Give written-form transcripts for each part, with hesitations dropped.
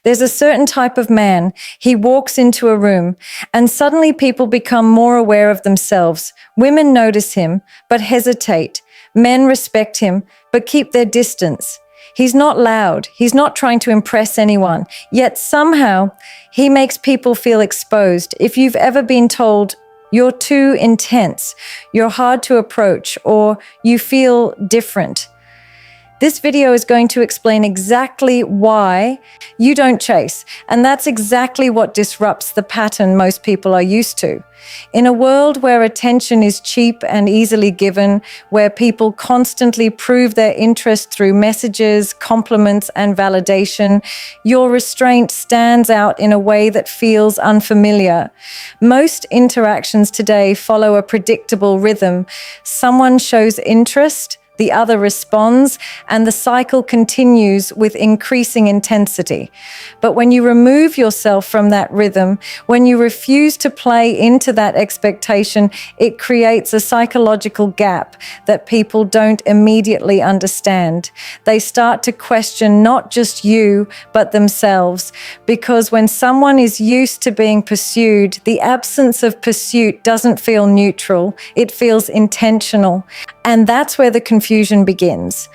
There's a certain type of man. He walks into a room and suddenly people become more aware of themselves. Women notice him, but hesitate. Men respect him, but keep their distance. He's not loud. He's not trying to impress anyone. Yet somehow he makes people feel exposed. If you've ever been told, "You're too intense, you're hard to approach," or "You feel different," this video is going to explain exactly why you don't chase, and that's exactly what disrupts the pattern most people are used to. In a world where attention is cheap and easily given, where people constantly prove their interest through messages, compliments, and validation, your restraint stands out in a way that feels unfamiliar. Most interactions today follow a predictable rhythm. Someone shows interest, the other responds, and the cycle continues with increasing intensity. But when you remove yourself from that rhythm, when you refuse to play into that expectation, it creates a psychological gap that people don't immediately understand. They start to question not just you, but themselves. Because when someone is used to being pursued, the absence of pursuit doesn't feel neutral, it feels intentional. And that's where the confusion begins.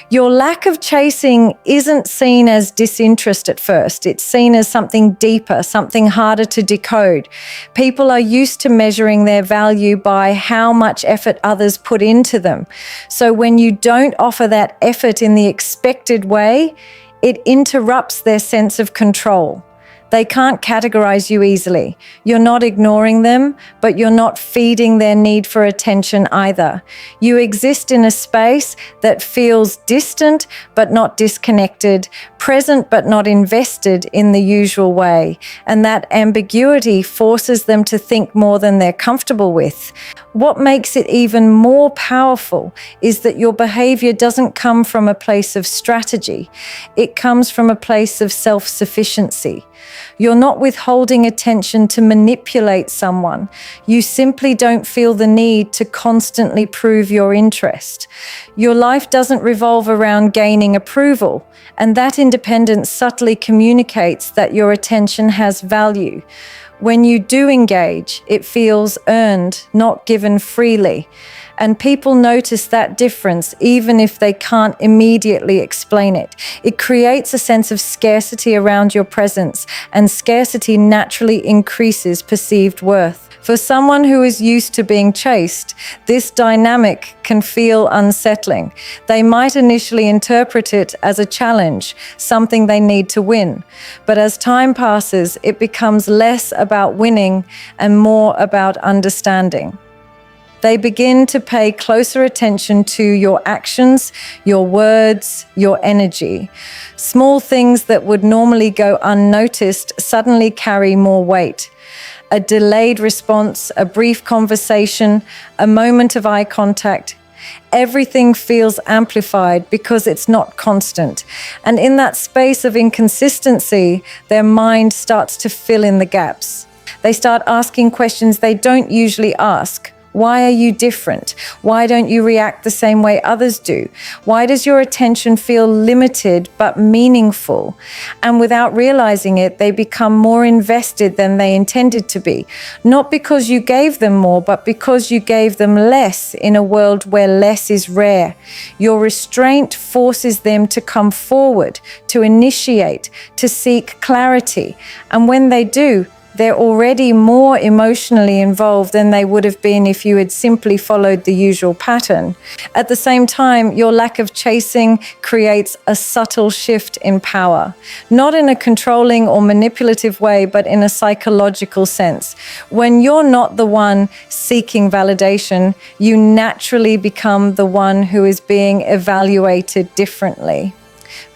Your lack of chasing isn't seen as disinterest at first. It's seen as something deeper, something harder to decode. People are used to measuring their value by how much effort others put into them. So when you don't offer that effort in the expected way, it interrupts their sense of control. They can't categorize you easily. You're not ignoring them, but you're not feeding their need for attention either. You exist in a space that feels distant, but not disconnected, present, but not invested in the usual way. And that ambiguity forces them to think more than they're comfortable with. What makes it even more powerful is that your behavior doesn't come from a place of strategy. It comes from a place of self-sufficiency. You're not withholding attention to manipulate someone. You simply don't feel the need to constantly prove your interest. Your life doesn't revolve around gaining approval, and that independence subtly communicates that your attention has value. When you do engage, it feels earned, not given freely. And people notice that difference even if they can't immediately explain it. It creates a sense of scarcity around your presence, and scarcity naturally increases perceived worth. For someone who is used to being chased, this dynamic can feel unsettling. They might initially interpret it as a challenge, something they need to win. But as time passes, it becomes less about winning and more about understanding. They begin to pay closer attention to your actions, your words, your energy. Small things that would normally go unnoticed suddenly carry more weight. A delayed response, a brief conversation, a moment of eye contact. Everything feels amplified because it's not constant. And in that space of inconsistency, their mind starts to fill in the gaps. They start asking questions they don't usually ask. Why are you different? Why don't you react the same way others do? Why does your attention feel limited but meaningful? And without realizing it, they become more invested than they intended to be. Not because you gave them more, but because you gave them less in a world where less is rare. Your restraint forces them to come forward, to initiate, to seek clarity. And when they do, they're already more emotionally involved than they would have been if you had simply followed the usual pattern. At the same time, your lack of chasing creates a subtle shift in power, not in a controlling or manipulative way, but in a psychological sense. When you're not the one seeking validation, you naturally become the one who is being evaluated differently.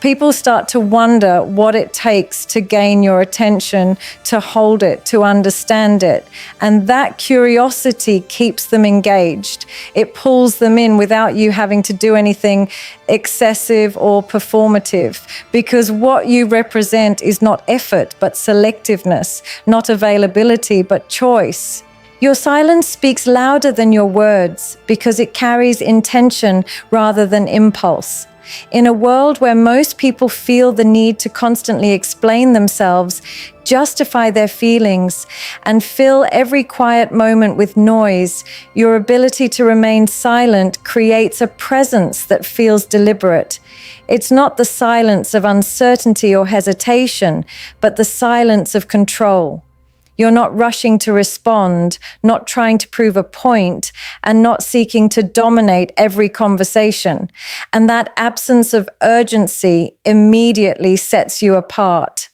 People start to wonder what it takes to gain your attention, to hold it, to understand it. And that curiosity keeps them engaged. It pulls them in without you having to do anything excessive or performative, because what you represent is not effort, but selectiveness, not availability, but choice. Your silence speaks louder than your words because it carries intention rather than impulse. In a world where most people feel the need to constantly explain themselves, justify their feelings, and fill every quiet moment with noise, your ability to remain silent creates a presence that feels deliberate. It's not the silence of uncertainty or hesitation, but the silence of control. You're not rushing to respond, not trying to prove a point, and not seeking to dominate every conversation. And that absence of urgency immediately sets you apart.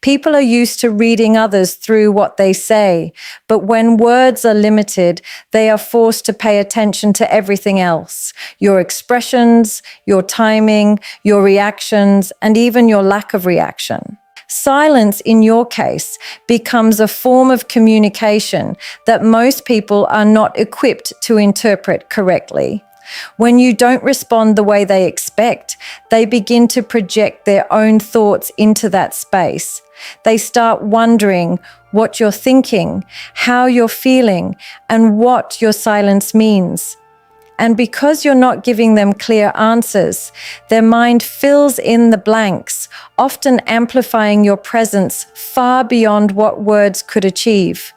People are used to reading others through what they say, but when words are limited, they are forced to pay attention to everything else: your expressions, your timing, your reactions, and even your lack of reaction. Silence, in your case, becomes a form of communication that most people are not equipped to interpret correctly. When you don't respond the way they expect, they begin to project their own thoughts into that space. They start wondering what you're thinking, how you're feeling, and what your silence means. And because you're not giving them clear answers, their mind fills in the blanks, often amplifying your presence far beyond what words could achieve.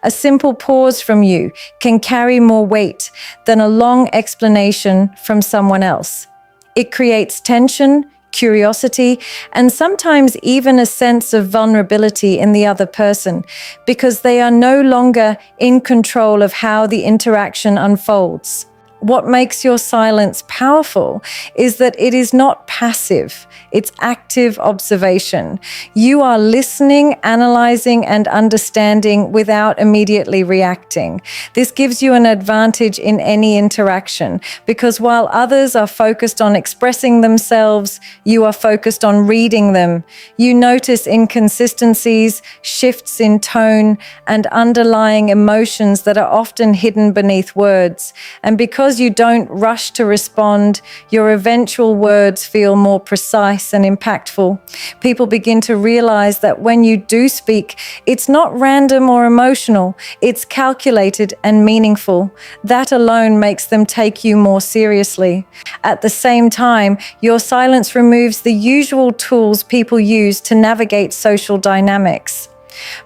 A simple pause from you can carry more weight than a long explanation from someone else. It creates tension, curiosity, and sometimes even a sense of vulnerability in the other person, because they are no longer in control of how the interaction unfolds. What makes your silence powerful is that it is not passive, it's active observation. You are listening, analyzing, and understanding without immediately reacting. This gives you an advantage in any interaction, because while others are focused on expressing themselves, you are focused on reading them. You notice inconsistencies, shifts in tone, and underlying emotions that are often hidden beneath words. And because you don't rush to respond, your eventual words feel more precise and impactful. People begin to realize that when you do speak, it's not random or emotional, it's calculated and meaningful. That alone makes them take you more seriously. At the same time, your silence removes the usual tools people use to navigate social dynamics.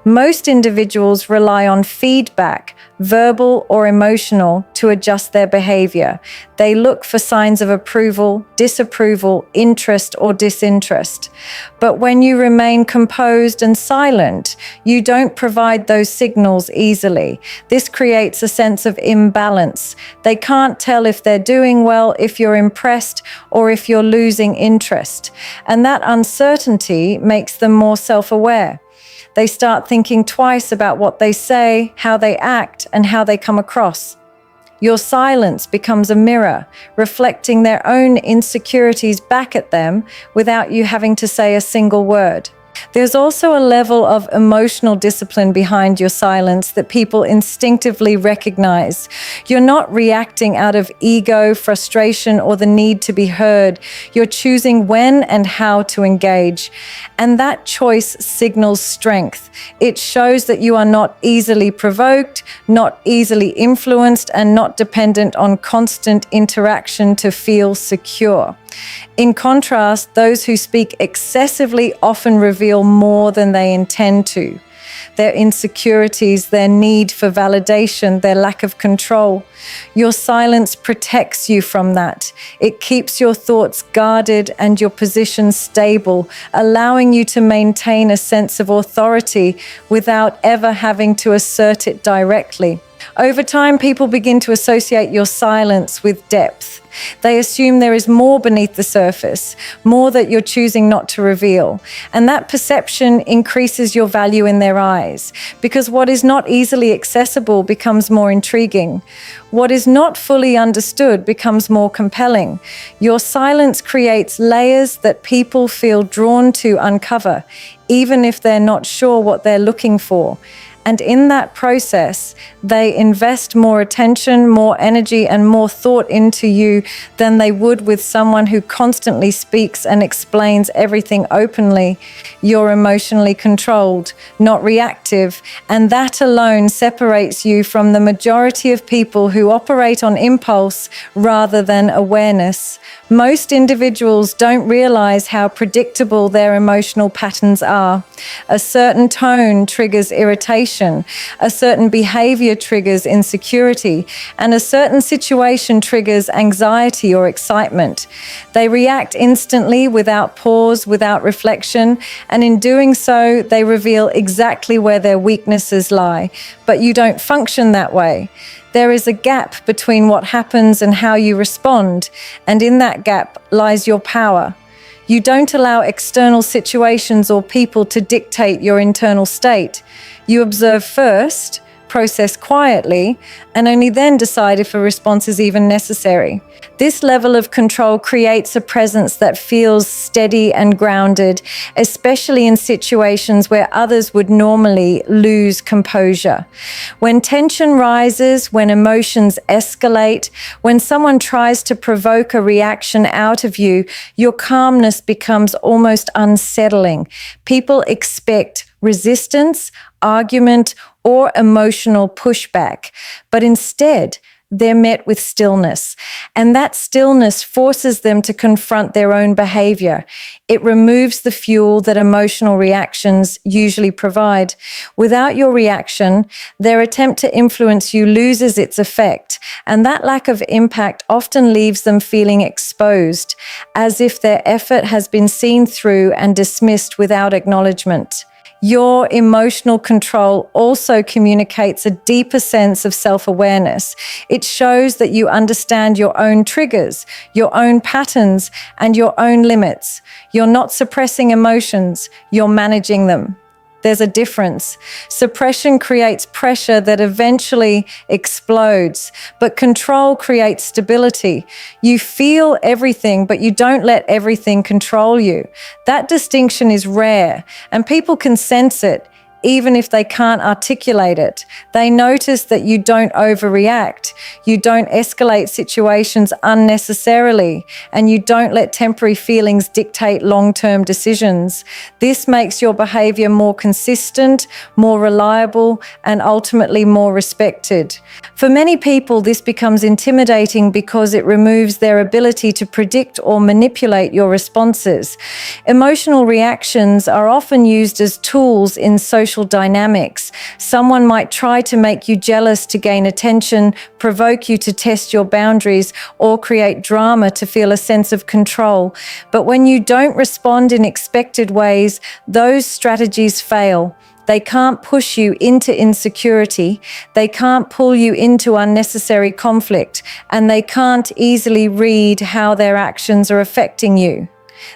Most individuals rely on feedback, verbal or emotional, to adjust their behavior. They look for signs of approval, disapproval, interest, or disinterest. But when you remain composed and silent, you don't provide those signals easily. This creates a sense of imbalance. They can't tell if they're doing well, if you're impressed, or if you're losing interest. And that uncertainty makes them more self-aware. They start thinking twice about what they say, how they act, and how they come across. Your silence becomes a mirror, reflecting their own insecurities back at them without you having to say a single word. There's also a level of emotional discipline behind your silence that people instinctively recognize. You're not reacting out of ego, frustration, or the need to be heard. You're choosing when and how to engage. And that choice signals strength. It shows that you are not easily provoked, not easily influenced, and not dependent on constant interaction to feel secure. In contrast, those who speak excessively often reveal more than they intend to. Their insecurities, their need for validation, their lack of control. Your silence protects you from that. It keeps your thoughts guarded and your position stable, allowing you to maintain a sense of authority without ever having to assert it directly. Over time, people begin to associate your silence with depth. They assume there is more beneath the surface, more that you're choosing not to reveal. And that perception increases your value in their eyes, because what is not easily accessible becomes more intriguing. What is not fully understood becomes more compelling. Your silence creates layers that people feel drawn to uncover, even if they're not sure what they're looking for. And in that process, they invest more attention, more energy, and more thought into you than they would with someone who constantly speaks and explains everything openly. You're emotionally controlled, not reactive, and that alone separates you from the majority of people who operate on impulse rather than awareness. Most individuals don't realize how predictable their emotional patterns are. A certain tone triggers irritation, a certain behavior triggers insecurity, and a certain situation triggers anxiety or excitement. They react instantly without pause, without reflection, and in doing so, they reveal exactly where their weaknesses lie. But you don't function that way. There is a gap between what happens and how you respond, and in that gap lies your power. You don't allow external situations or people to dictate your internal state. You observe first, process quietly, and only then decide if a response is even necessary. This level of control creates a presence that feels steady and grounded, especially in situations where others would normally lose composure. When tension rises, when emotions escalate, when someone tries to provoke a reaction out of you, your calmness becomes almost unsettling. People expect resistance, argument, or emotional pushback, but instead, they're met with stillness. And that stillness forces them to confront their own behavior. It removes the fuel that emotional reactions usually provide. Without your reaction, their attempt to influence you loses its effect. And that lack of impact often leaves them feeling exposed, as if their effort has been seen through and dismissed without acknowledgement. Your emotional control also communicates a deeper sense of self-awareness. It shows that you understand your own triggers, your own patterns, and your own limits. You're not suppressing emotions, you're managing them. There's a difference. Suppression creates pressure that eventually explodes, but control creates stability. You feel everything, but you don't let everything control you. That distinction is rare, and people can sense it, even if they can't articulate it. They notice that you don't overreact, you don't escalate situations unnecessarily, and you don't let temporary feelings dictate long-term decisions. This makes your behavior more consistent, more reliable, and ultimately more respected. For many people, this becomes intimidating because it removes their ability to predict or manipulate your responses. Emotional reactions are often used as tools in social dynamics. Someone might try to make you jealous to gain attention, provoke you to test your boundaries, or create drama to feel a sense of control. But when you don't respond in expected ways, those strategies fail. They can't push you into insecurity, they can't pull you into unnecessary conflict, and they can't easily read how their actions are affecting you.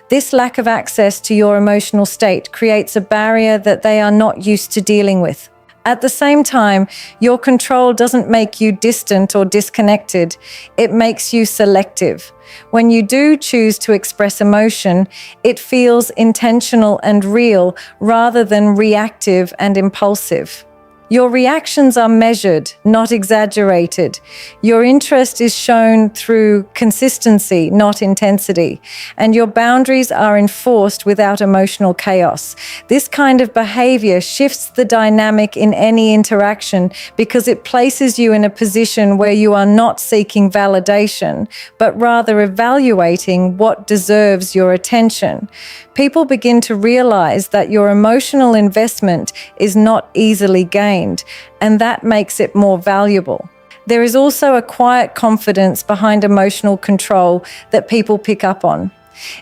This lack of access to your emotional state creates a barrier that they are not used to dealing with. At the same time, your control doesn't make you distant or disconnected. It makes you selective. When you do choose to express emotion, it feels intentional and real rather than reactive and impulsive. Your reactions are measured, not exaggerated. Your interest is shown through consistency, not intensity. And your boundaries are enforced without emotional chaos. This kind of behavior shifts the dynamic in any interaction because it places you in a position where you are not seeking validation, but rather evaluating what deserves your attention. People begin to realize that your emotional investment is not easily gained, and that makes it more valuable. There is also a quiet confidence behind emotional control that people pick up on.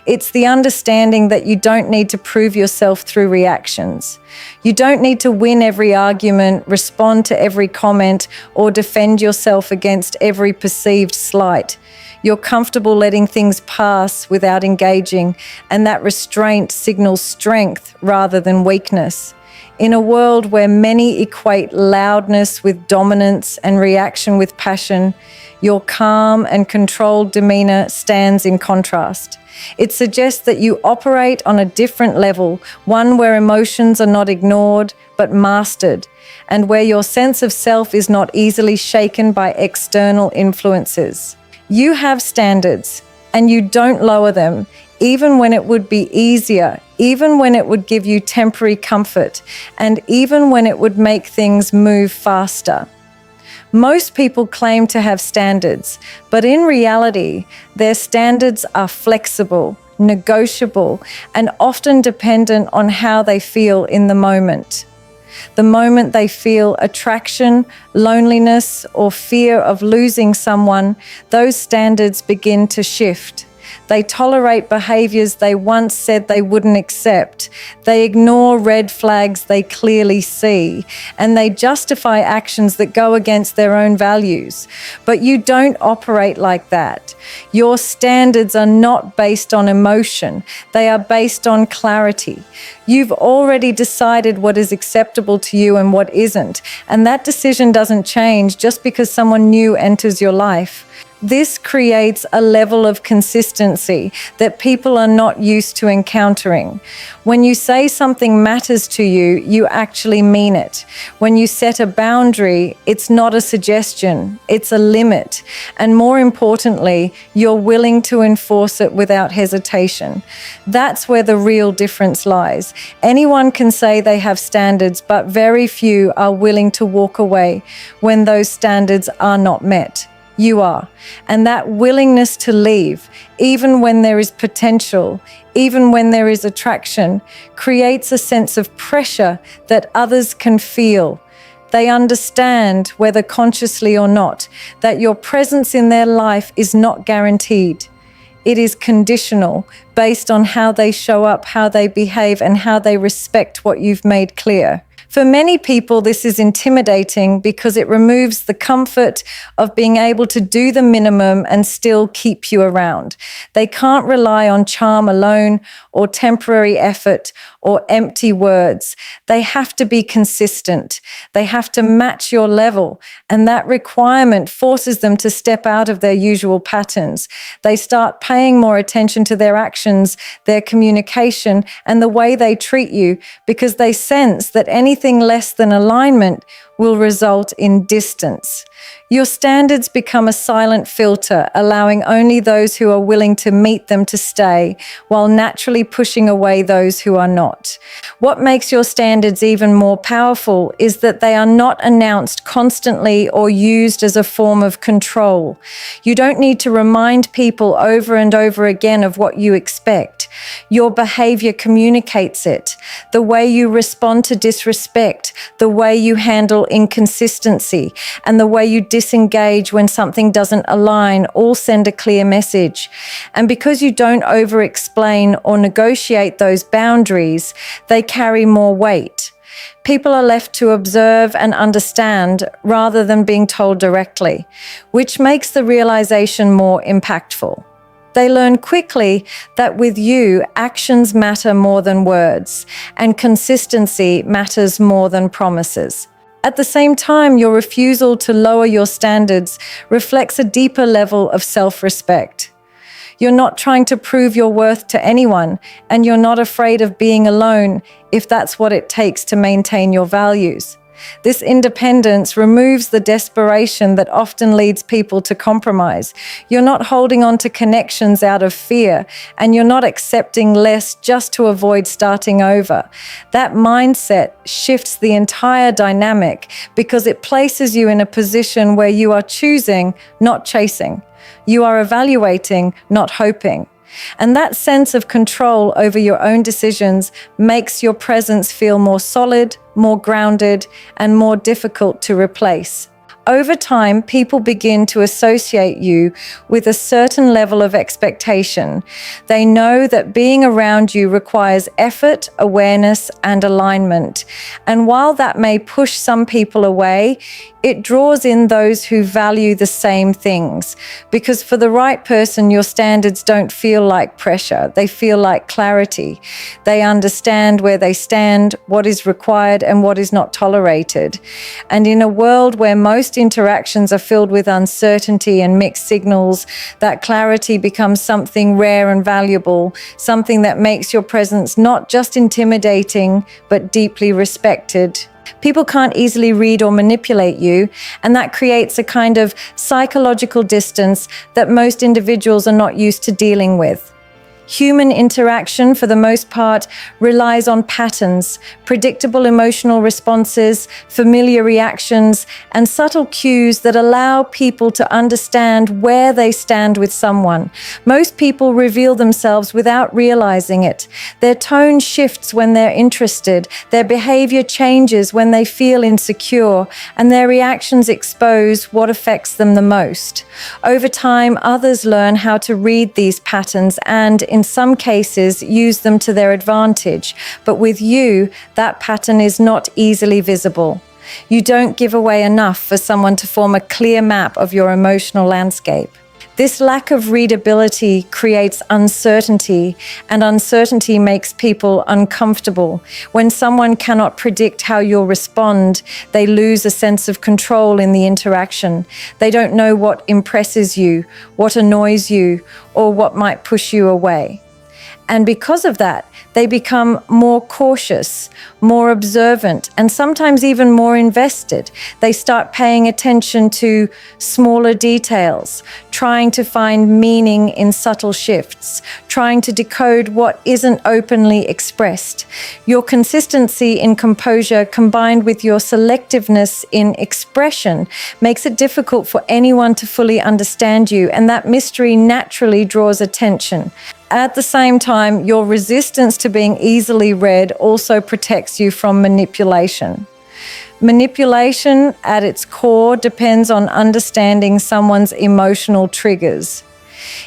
It's the understanding that you don't need to prove yourself through reactions. You don't need to win every argument, respond to every comment, or defend yourself against every perceived slight. You're comfortable letting things pass without engaging, and that restraint signals strength rather than weakness. In a world where many equate loudness with dominance and reaction with passion, your calm and controlled demeanor stands in contrast. It suggests that you operate on a different level, one where emotions are not ignored but mastered, and where your sense of self is not easily shaken by external influences. You have standards, and you don't lower them, even when it would be easier, even when it would give you temporary comfort, and even when it would make things move faster. Most people claim to have standards, but in reality, their standards are flexible, negotiable, and often dependent on how they feel in the moment. The moment they feel attraction, loneliness, or fear of losing someone, those standards begin to shift. They tolerate behaviors they once said they wouldn't accept. They ignore red flags they clearly see, and they justify actions that go against their own values. But you don't operate like that. Your standards are not based on emotion. They are based on clarity. You've already decided what is acceptable to you and what isn't, and that decision doesn't change just because someone new enters your life. This creates a level of consistency that people are not used to encountering. When you say something matters to you, you actually mean it. When you set a boundary, it's not a suggestion, it's a limit. And more importantly, you're willing to enforce it without hesitation. That's where the real difference lies. Anyone can say they have standards, but very few are willing to walk away when those standards are not met. You are. And that willingness to leave, even when there is potential, even when there is attraction, creates a sense of pressure that others can feel. They understand, whether consciously or not, that your presence in their life is not guaranteed. It is conditional, based on how they show up, how they behave, and how they respect what you've made clear. For many people, this is intimidating because it removes the comfort of being able to do the minimum and still keep you around. They can't rely on charm alone or temporary effort or empty words. They have to be consistent. They have to match your level, and that requirement forces them to step out of their usual patterns. They start paying more attention to their actions, their communication, and the way they treat you because they sense that anything less than alignment will result in distance. Your standards become a silent filter, allowing only those who are willing to meet them to stay, while naturally pushing away those who are not. What makes your standards even more powerful is that they are not announced constantly or used as a form of control. You don't need to remind people over and over again of what you expect. Your behavior communicates it. The way you respond to disrespect, the way you handle inconsistency, and the way you disengage when something doesn't align all send a clear message. And because you don't over-explain or negotiate those boundaries, they carry more weight. People are left to observe and understand rather than being told directly, which makes the realization more impactful. They learn quickly that with you, actions matter more than words, and consistency matters more than promises. At the same time, your refusal to lower your standards reflects a deeper level of self-respect. You're not trying to prove your worth to anyone, and you're not afraid of being alone if that's what it takes to maintain your values. This independence removes the desperation that often leads people to compromise. You're not holding on to connections out of fear, and you're not accepting less just to avoid starting over. That mindset shifts the entire dynamic because it places you in a position where you are choosing, not chasing. You are evaluating, not hoping. And that sense of control over your own decisions makes your presence feel more solid, more grounded, and more difficult to replace. Over time, people begin to associate you with a certain level of expectation. They know that being around you requires effort, awareness, and alignment. And while that may push some people away, it draws in those who value the same things. Because for the right person, your standards don't feel like pressure. They feel like clarity. They understand where they stand, what is required, and what is not tolerated. And in a world where most interactions are filled with uncertainty and mixed signals, that clarity becomes something rare and valuable, something that makes your presence not just intimidating, but deeply respected. People can't easily read or manipulate you, and that creates a kind of psychological distance that most individuals are not used to dealing with. Human interaction, for the most part, relies on patterns, predictable emotional responses, familiar reactions, and subtle cues that allow people to understand where they stand with someone. Most people reveal themselves without realizing it. Their tone shifts when they're interested, their behavior changes when they feel insecure, and their reactions expose what affects them the most. Over time, others learn how to read these patterns and, in some cases, use them to their advantage. But with you, that pattern is not easily visible. You don't give away enough for someone to form a clear map of your emotional landscape. This lack of readability creates uncertainty, and uncertainty makes people uncomfortable. When someone cannot predict how you'll respond, they lose a sense of control in the interaction. They don't know what impresses you, what annoys you, or what might push you away. And because of that, they become more cautious, more observant, and sometimes even more invested. They start paying attention to smaller details, trying to find meaning in subtle shifts, trying to decode what isn't openly expressed. Your consistency in composure combined with your selectiveness in expression makes it difficult for anyone to fully understand you, and that mystery naturally draws attention. At the same time, your resistance to being easily read also protects you from manipulation. Manipulation, at its core, depends on understanding someone's emotional triggers.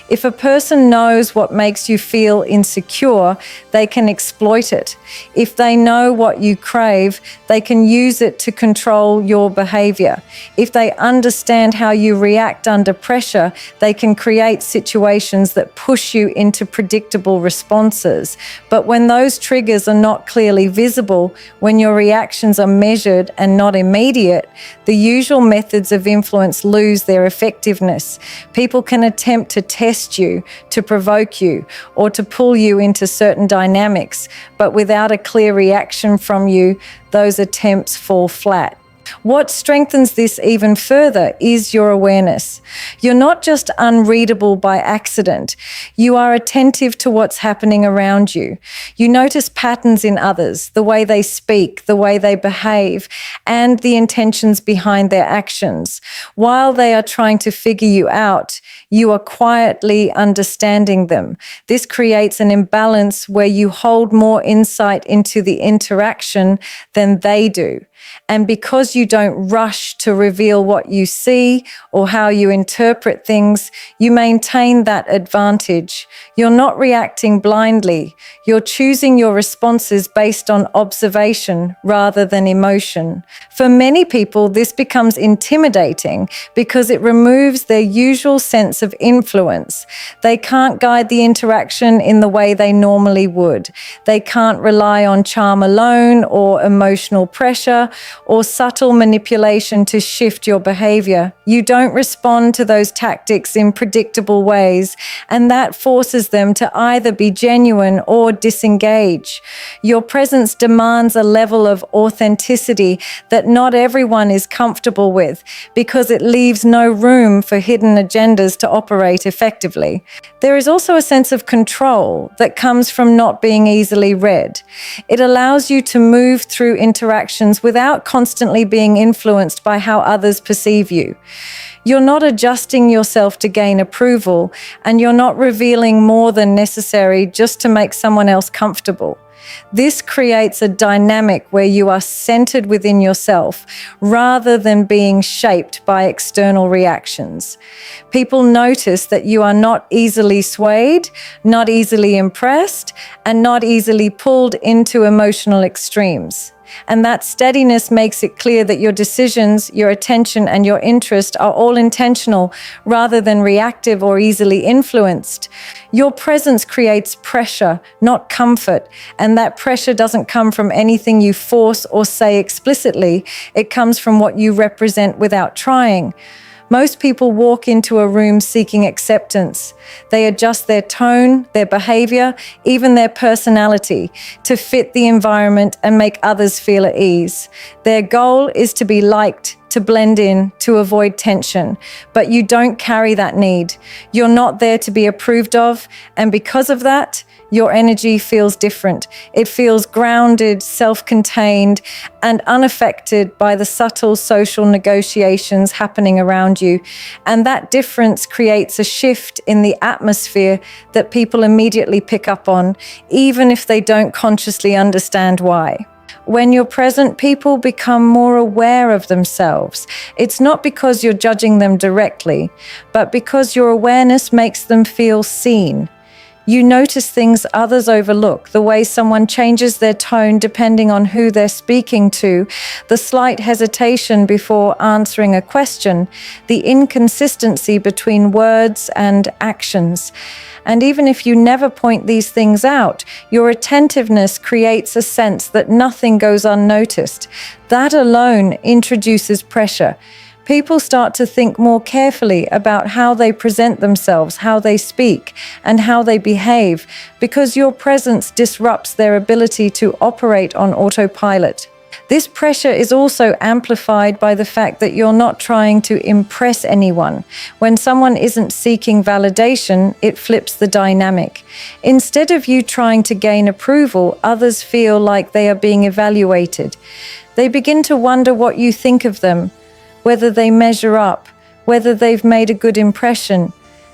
If a person knows what makes you feel insecure, they can exploit it. If they know what you crave, they can use it to control your behavior. If they understand how you react under pressure, they can create situations that push you into predictable responses. But when those triggers are not clearly visible, when your reactions are measured and not immediate, the usual methods of influence lose their effectiveness. People can attempt to test you, to provoke you, or to pull you into certain dynamics, but without a clear reaction from you, those attempts fall flat. What strengthens this even further is your awareness. You're not just unreadable by accident. You are attentive to what's happening around you. You notice patterns in others, the way they speak, the way they behave, and the intentions behind their actions. While they are trying to figure you out, you are quietly understanding them. This creates an imbalance where you hold more insight into the interaction than they do. And because you don't rush to reveal what you see or how you interpret things, you maintain that advantage. You're not reacting blindly. You're choosing your responses based on observation rather than emotion. For many people, this becomes intimidating because it removes their usual sense of influence. They can't guide the interaction in the way they normally would. They can't rely on charm alone or emotional pressure or subtle manipulation to shift your behavior. You don't respond to those tactics in predictable ways, and that forces them to either be genuine or disengage. Your presence demands a level of authenticity that not everyone is comfortable with because it leaves no room for hidden agendas to operate effectively. There is also a sense of control that comes from not being easily read. It allows you to move through interactions without constantly being influenced by how others perceive you. You're not adjusting yourself to gain approval, and you're not revealing more than necessary just to make someone else comfortable. This creates a dynamic where you are centered within yourself rather than being shaped by external reactions. People notice that you are not easily swayed, not easily impressed, and not easily pulled into emotional extremes. And that steadiness makes it clear that your decisions, your attention, and your interest are all intentional rather than reactive or easily influenced. Your presence creates pressure, not comfort, and that pressure doesn't come from anything you force or say explicitly. It comes from what you represent without trying. Most people walk into a room seeking acceptance. They adjust their tone, their behavior, even their personality to fit the environment and make others feel at ease. Their goal is to be liked, to blend in, to avoid tension, but you don't carry that need. You're not there to be approved of, and because of that, your energy feels different. It feels grounded, self-contained, and unaffected by the subtle social negotiations happening around you. And that difference creates a shift in the atmosphere that people immediately pick up on, even if they don't consciously understand why. When you're present, people become more aware of themselves. It's not because you're judging them directly, but because your awareness makes them feel seen. You notice things others overlook, the way someone changes their tone depending on who they're speaking to, the slight hesitation before answering a question, the inconsistency between words and actions. And even if you never point these things out, your attentiveness creates a sense that nothing goes unnoticed. That alone introduces pressure. People start to think more carefully about how they present themselves, how they speak, and how they behave, because your presence disrupts their ability to operate on autopilot. This pressure is also amplified by the fact that you're not trying to impress anyone. When someone isn't seeking validation, it flips the dynamic. Instead of you trying to gain approval, others feel like they are being evaluated. They begin to wonder what you think of them, whether they measure up, whether they've made a good impression.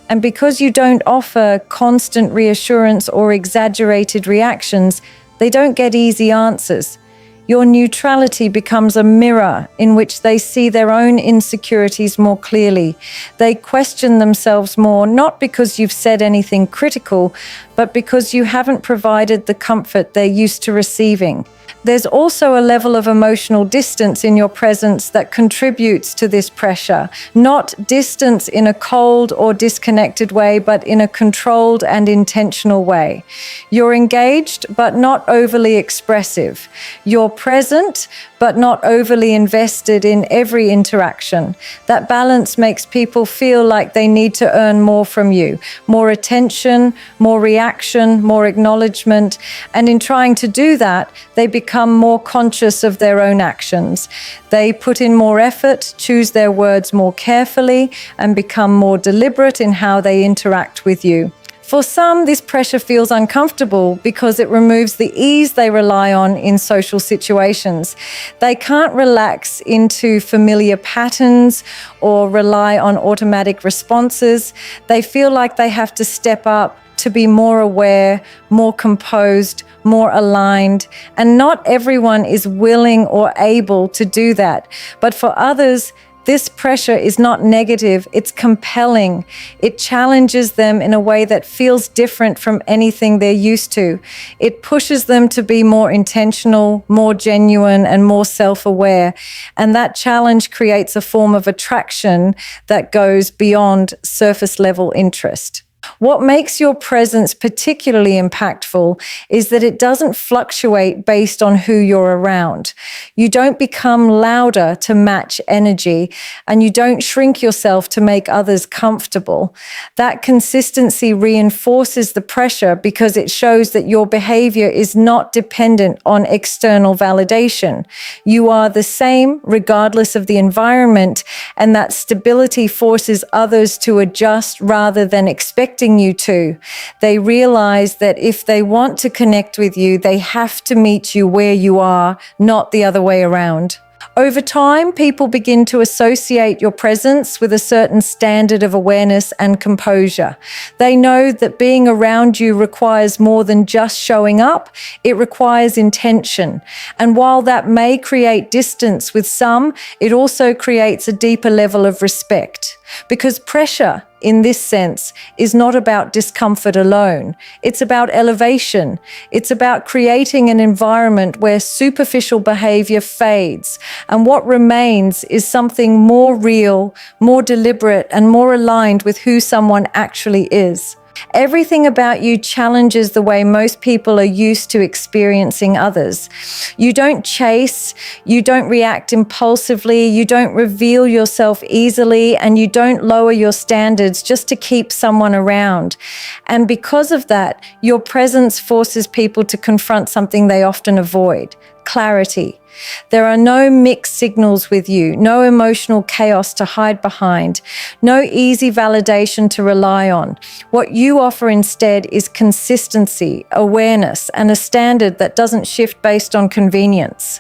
And because you don't offer constant reassurance or exaggerated reactions, they don't get easy answers. Your neutrality becomes a mirror in which they see their own insecurities more clearly. They question themselves more, not because you've said anything critical, but because you haven't provided the comfort they're used to receiving. There's also a level of emotional distance in your presence that contributes to this pressure. Not distance in a cold or disconnected way, but in a controlled and intentional way. You're engaged, but not overly expressive. You're present, but not overly invested in every interaction. That balance makes people feel like they need to earn more from you, more attention, more reaction, more acknowledgement. And in trying to do that, they become more conscious of their own actions. They put in more effort, choose their words more carefully, and become more deliberate in how they interact with you. For some, this pressure feels uncomfortable because it removes the ease they rely on in social situations. They can't relax into familiar patterns or rely on automatic responses. They feel like they have to step up to be more aware, more composed, more aligned. And not everyone is willing or able to do that. But for others, this pressure is not negative, it's compelling. It challenges them in a way that feels different from anything they're used to. It pushes them to be more intentional, more genuine, and more self-aware. And that challenge creates a form of attraction that goes beyond surface-level interest. What makes your presence particularly impactful is that it doesn't fluctuate based on who you're around. You don't become louder to match energy, and you don't shrink yourself to make others comfortable. That consistency reinforces the pressure because it shows that your behavior is not dependent on external validation. You are the same regardless of the environment, and that stability forces others to adjust rather than expecting you to. They realize that if they want to connect with you, they have to meet you where you are, not the other way around. Over time, people begin to associate your presence with a certain standard of awareness and composure. They know that being around you requires more than just showing up, it requires intention. And while that may create distance with some, it also creates a deeper level of respect. Because pressure, in this sense, is not about discomfort alone. It's about elevation. It's about creating an environment where superficial behavior fades, and what remains is something more real, more deliberate, and more aligned with who someone actually is. Everything about you challenges the way most people are used to experiencing others. You don't chase, you don't react impulsively, you don't reveal yourself easily, and you don't lower your standards just to keep someone around. And because of that, your presence forces people to confront something they often avoid: clarity. There are no mixed signals with you, no emotional chaos to hide behind, no easy validation to rely on. What you offer instead is consistency, awareness, and a standard that doesn't shift based on convenience.